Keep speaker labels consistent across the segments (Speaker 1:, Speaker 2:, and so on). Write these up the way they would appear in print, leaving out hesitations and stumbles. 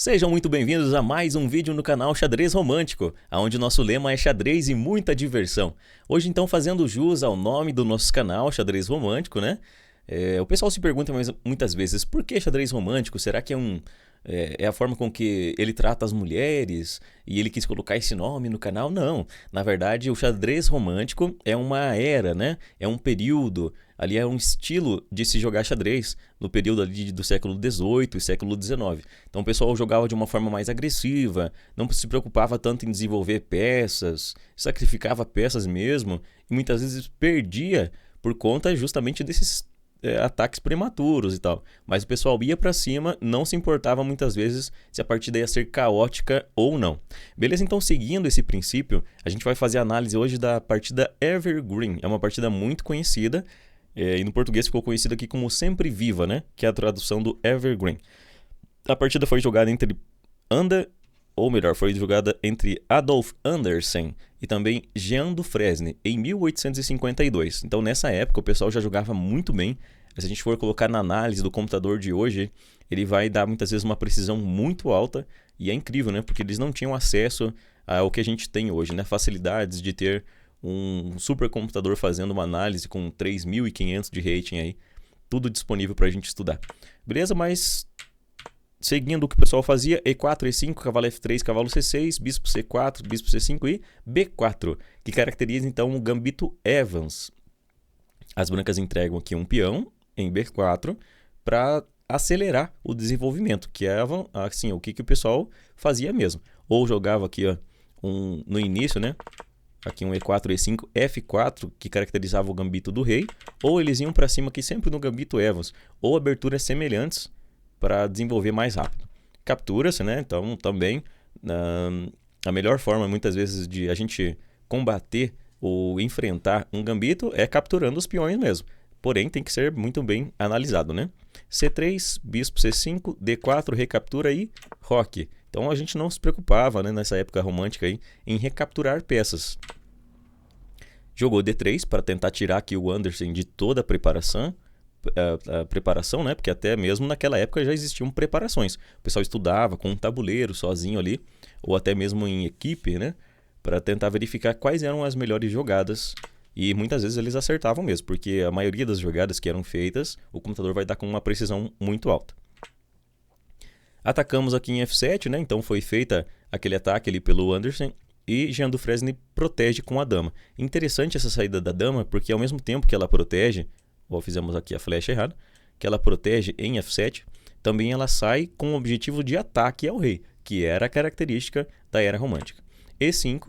Speaker 1: Sejam muito bem-vindos a mais um vídeo no canal Xadrez Romântico, onde nosso lema é xadrez e muita diversão. Hoje então fazendo jus ao nome do nosso canal, Xadrez Romântico, né? O pessoal se pergunta muitas vezes, por que xadrez romântico? Será que é a forma com que ele trata as mulheres e ele quis colocar esse nome no canal? Não, na verdade o xadrez romântico é uma era, né? É um período, ali é um estilo de se jogar xadrez no período ali do século XVIII e século XIX. Então o pessoal jogava de uma forma mais agressiva, não se preocupava tanto em desenvolver peças, sacrificava peças mesmo e muitas vezes perdia por conta justamente desses ataques prematuros e tal. Mas o pessoal ia pra cima, não se importava muitas vezes se a partida ia ser caótica ou não. Beleza? Então, seguindo esse princípio, a gente vai fazer a análise hoje da partida Evergreen. É uma partida muito conhecida, e no português ficou conhecida aqui como Sempre Viva, né? Que é a tradução do Evergreen. A partida foi jogada foi jogada entre Adolf Andersen e também Jean Dufresne em 1852. Então, nessa época, o pessoal já jogava muito bem. Se a gente for colocar na análise do computador de hoje, ele vai dar muitas vezes uma precisão muito alta. E é incrível, né? Porque eles não tinham acesso ao que a gente tem hoje, né? Facilidades de ter um supercomputador fazendo uma análise com 3.500 de rating aí. Tudo disponível para a gente estudar. Beleza? Mas seguindo o que o pessoal fazia, E4, E5, cavalo F3, cavalo C6, bispo C4, bispo C5 e B4, que caracteriza então o gambito Evans. As brancas entregam aqui um peão em B4 para acelerar o desenvolvimento, que é assim, o que o pessoal fazia mesmo. Ou jogava aqui ó, no início, né? Aqui um E4, E5, F4, que caracterizava o gambito do rei, ou eles iam para cima aqui sempre no gambito Evans, ou aberturas semelhantes, para desenvolver mais rápido. Captura-se, né? Então, também, a melhor forma, muitas vezes, de a gente combater ou enfrentar um gambito é capturando os peões mesmo. Porém, tem que ser muito bem analisado, né? C3, bispo C5, D4, recaptura e roque. Então, a gente não se preocupava, né, nessa época romântica aí, em recapturar peças. Jogou D3 para tentar tirar aqui o Andersen de toda a preparação, né? Porque até mesmo naquela época já existiam preparações. O pessoal estudava com um tabuleiro sozinho ali, ou até mesmo em equipe, né? Para tentar verificar quais eram as melhores jogadas. E muitas vezes eles acertavam mesmo, porque a maioria das jogadas que eram feitas, o computador vai dar com uma precisão muito alta. Atacamos aqui em F7, né? Então foi feita aquele ataque ali pelo Andersen. E Jean Dufresne protege com a dama. Interessante essa saída da dama, porque ao mesmo tempo que ela protege, ou fizemos aqui a flecha errada, que ela protege em F7, também ela sai com o objetivo de ataque ao rei, que era a característica da era romântica. E5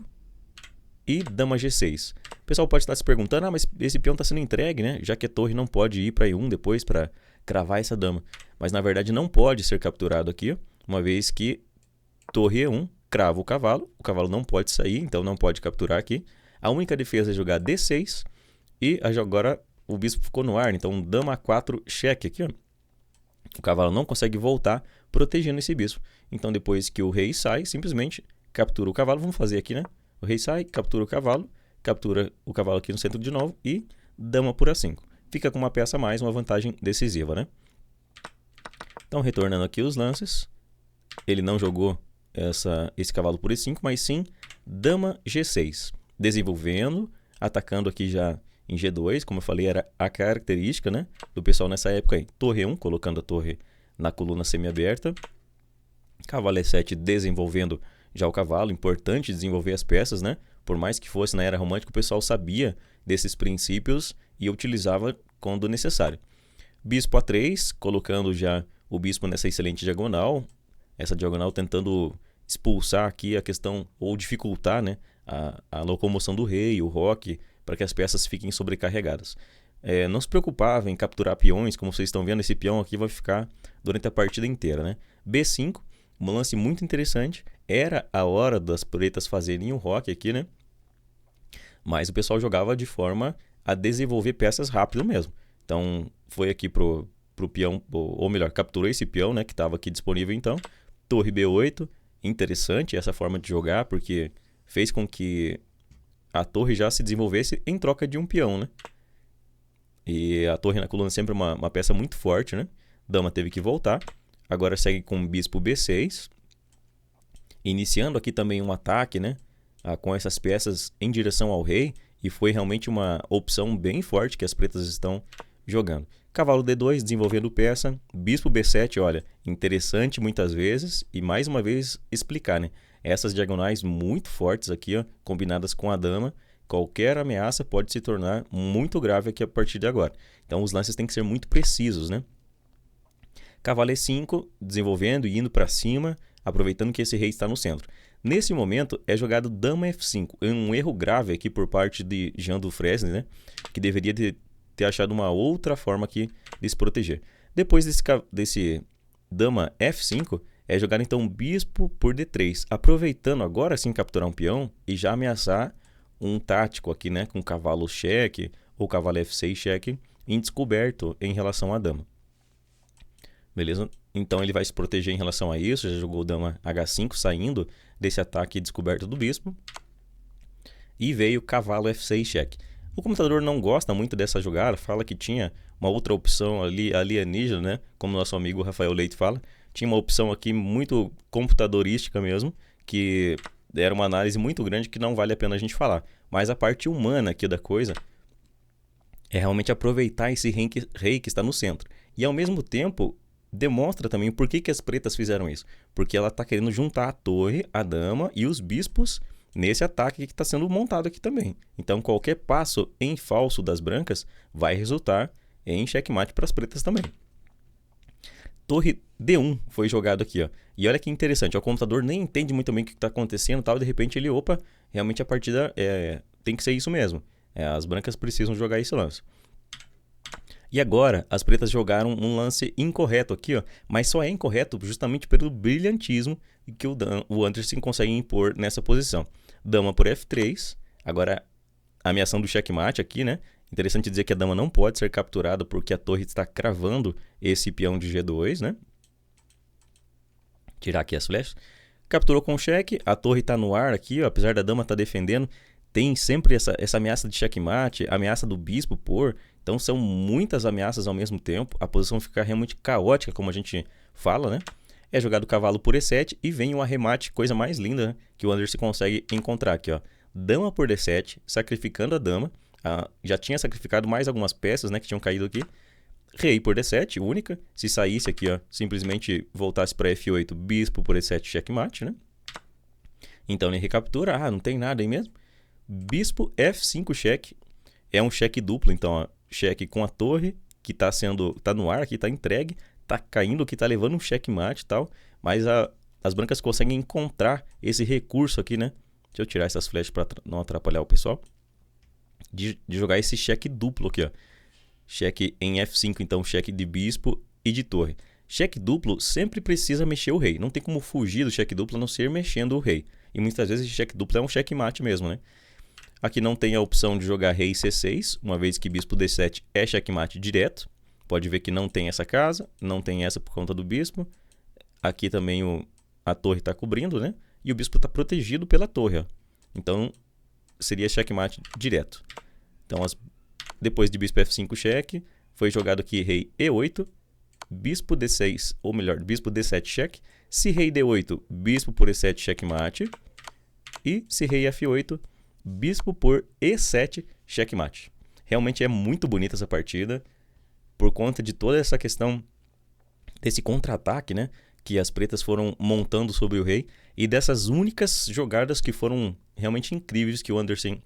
Speaker 1: e dama G6. O pessoal pode estar se perguntando, mas esse peão está sendo entregue, né? Já que a torre não pode ir para E1 depois para cravar essa dama. Mas na verdade não pode ser capturado aqui, uma vez que torre E1 crava o cavalo não pode sair, então não pode capturar aqui. A única defesa é jogar D6 e agora o bispo ficou no ar, então dama A4 cheque aqui, ó. O cavalo não consegue voltar protegendo esse bispo. Então depois que o rei sai, simplesmente captura o cavalo. Vamos fazer aqui, né? O rei sai, captura o cavalo aqui no centro de novo e dama por A5. Fica com uma peça a mais, uma vantagem decisiva, né? Então retornando aqui os lances, ele não jogou esse cavalo por E5, mas sim dama G6. Desenvolvendo, atacando aqui já em G2, como eu falei, era a característica, né, do pessoal nessa época aí. Torre 1, colocando a torre na coluna semiaberta. Cavalo E7 desenvolvendo já o cavalo. Importante desenvolver as peças, né? Por mais que fosse na era romântica, o pessoal sabia desses princípios e utilizava quando necessário. Bispo A3, colocando já o bispo nessa excelente diagonal. Essa diagonal tentando expulsar aqui a questão, ou dificultar, né, a locomoção do rei, o roque, para que as peças fiquem sobrecarregadas. Não se preocupava em capturar peões, como vocês estão vendo, esse peão aqui vai ficar durante a partida inteira, né? B5, um lance muito interessante, era a hora das pretas fazerem o roque aqui, né? Mas o pessoal jogava de forma a desenvolver peças rápido mesmo. Então, foi aqui pro peão, ou melhor, capturou esse peão, né, que estava aqui disponível então. Torre B8, interessante essa forma de jogar, porque fez com que a torre já se desenvolvesse em troca de um peão, né? E a torre na coluna é sempre uma peça muito forte, né? Dama teve que voltar. Agora segue com bispo B6. iniciando aqui também um ataque, né? Com essas peças em direção ao rei, e foi realmente uma opção bem forte que as pretas estão jogando. Cavalo D2 desenvolvendo peça, bispo B7, olha, interessante muitas vezes, e mais uma vez explicar, né? Essas diagonais muito fortes aqui, ó, combinadas com a dama, qualquer ameaça pode se tornar muito grave aqui a partir de agora. Então os lances têm que ser muito precisos, né? Cavalo E5, desenvolvendo e indo para cima, aproveitando que esse rei está no centro. Nesse momento é jogado dama F5, um erro grave aqui por parte de Jean du Fresne, né? Que deveria ter achado uma outra forma aqui de se proteger. Depois desse dama F5, é jogar então bispo por D3, aproveitando agora sim capturar um peão e já ameaçar um tático aqui, né? Com cavalo cheque ou cavalo F6 cheque indescoberto em relação à dama. Beleza? Então ele vai se proteger em relação a isso, já jogou dama H5 saindo desse ataque descoberto do bispo. E veio cavalo F6 cheque. O computador não gosta muito dessa jogada, fala que tinha uma outra opção ali, alienígena, né? Como nosso amigo Rafael Leite fala. Tinha uma opção aqui muito computadorística mesmo, que era uma análise muito grande que não vale a pena a gente falar. Mas a parte humana aqui da coisa é realmente aproveitar esse rei que está no centro. E ao mesmo tempo demonstra também por que as pretas fizeram isso. Porque ela está querendo juntar a torre, a dama e os bispos nesse ataque que está sendo montado aqui também. Então qualquer passo em falso das brancas vai resultar em checkmate para as pretas também. Torre D1 foi jogado aqui, ó. E olha que interessante, o computador nem entende muito bem o que está acontecendo, tal, de repente ele, opa, realmente a partida tem que ser isso mesmo. As brancas precisam jogar esse lance. E agora, as pretas jogaram um lance incorreto aqui, ó, mas só é incorreto justamente pelo brilhantismo que o Anderson consegue impor nessa posição. Dama por F3, agora ameaçando o checkmate aqui, né? Interessante dizer que a dama não pode ser capturada porque a torre está cravando esse peão de G2, né? Tirar aqui as flechas. Capturou com cheque, a torre está no ar aqui, ó, apesar da dama estar defendendo, tem sempre essa ameaça de checkmate, ameaça do bispo por... Então são muitas ameaças ao mesmo tempo, a posição fica realmente caótica, como a gente fala, né? É jogado cavalo por E7 e vem o arremate, coisa mais linda, né? Que o Anderson consegue encontrar aqui, ó. Dama por D7, sacrificando a dama. Já tinha sacrificado mais algumas peças, né, que tinham caído aqui. Rei por D7, única. Se saísse aqui, ó, simplesmente voltasse para F8, bispo por E7, checkmate, né? Então ele recaptura, não tem nada aí mesmo. Bispo F5 cheque. É um cheque duplo, então, ó, cheque com a torre, que tá no ar aqui, tá entregue, tá caindo, que tá levando um checkmate e tal, mas as brancas conseguem encontrar esse recurso aqui, né? Deixa eu tirar essas flechas para não atrapalhar o pessoal. De jogar esse cheque duplo aqui, ó. Cheque em F5, então cheque de bispo e de torre. Cheque duplo sempre precisa mexer o rei. Não tem como fugir do cheque duplo a não ser mexendo o rei. E muitas vezes esse cheque duplo é um checkmate mesmo, né? Aqui não tem a opção de jogar rei C6, uma vez que bispo D7 é checkmate direto. Pode ver que não tem essa casa, não tem essa por conta do bispo. Aqui também a torre está cobrindo, né? E o bispo está protegido pela torre, ó. Então seria checkmate direto. Então depois de bispo F5 cheque, foi jogado aqui rei E8, bispo D6, ou melhor, bispo D7 cheque. Se rei D8, bispo por E7 checkmate. E se rei F8, bispo por E7 checkmate. Realmente é muito bonita essa partida, por conta de toda essa questão desse contra-ataque, né, que as pretas foram montando sobre o rei, e dessas únicas jogadas que foram realmente incríveis que o Anderson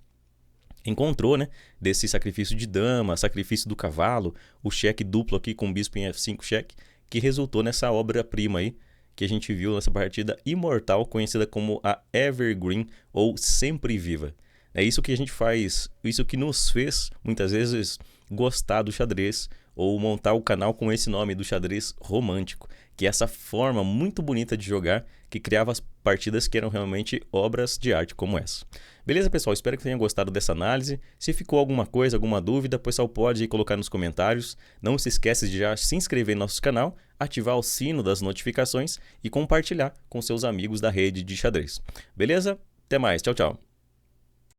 Speaker 1: encontrou, né, desse sacrifício de dama, sacrifício do cavalo, o cheque duplo aqui com bispo em F5 cheque, que resultou nessa obra-prima aí, que a gente viu nessa partida imortal, conhecida como a Evergreen, ou Sempre Viva. É isso que a gente faz, isso que nos fez, muitas vezes, gostar do xadrez, ou montar o canal com esse nome do xadrez romântico, que é essa forma muito bonita de jogar, que criava as partidas que eram realmente obras de arte como essa. Beleza, pessoal? Espero que tenham gostado dessa análise. Se ficou alguma coisa, alguma dúvida, o pessoal pode colocar nos comentários. Não se esqueça de já se inscrever no nosso canal, ativar o sino das notificações e compartilhar com seus amigos da rede de xadrez. Beleza? Até mais. Tchau, tchau.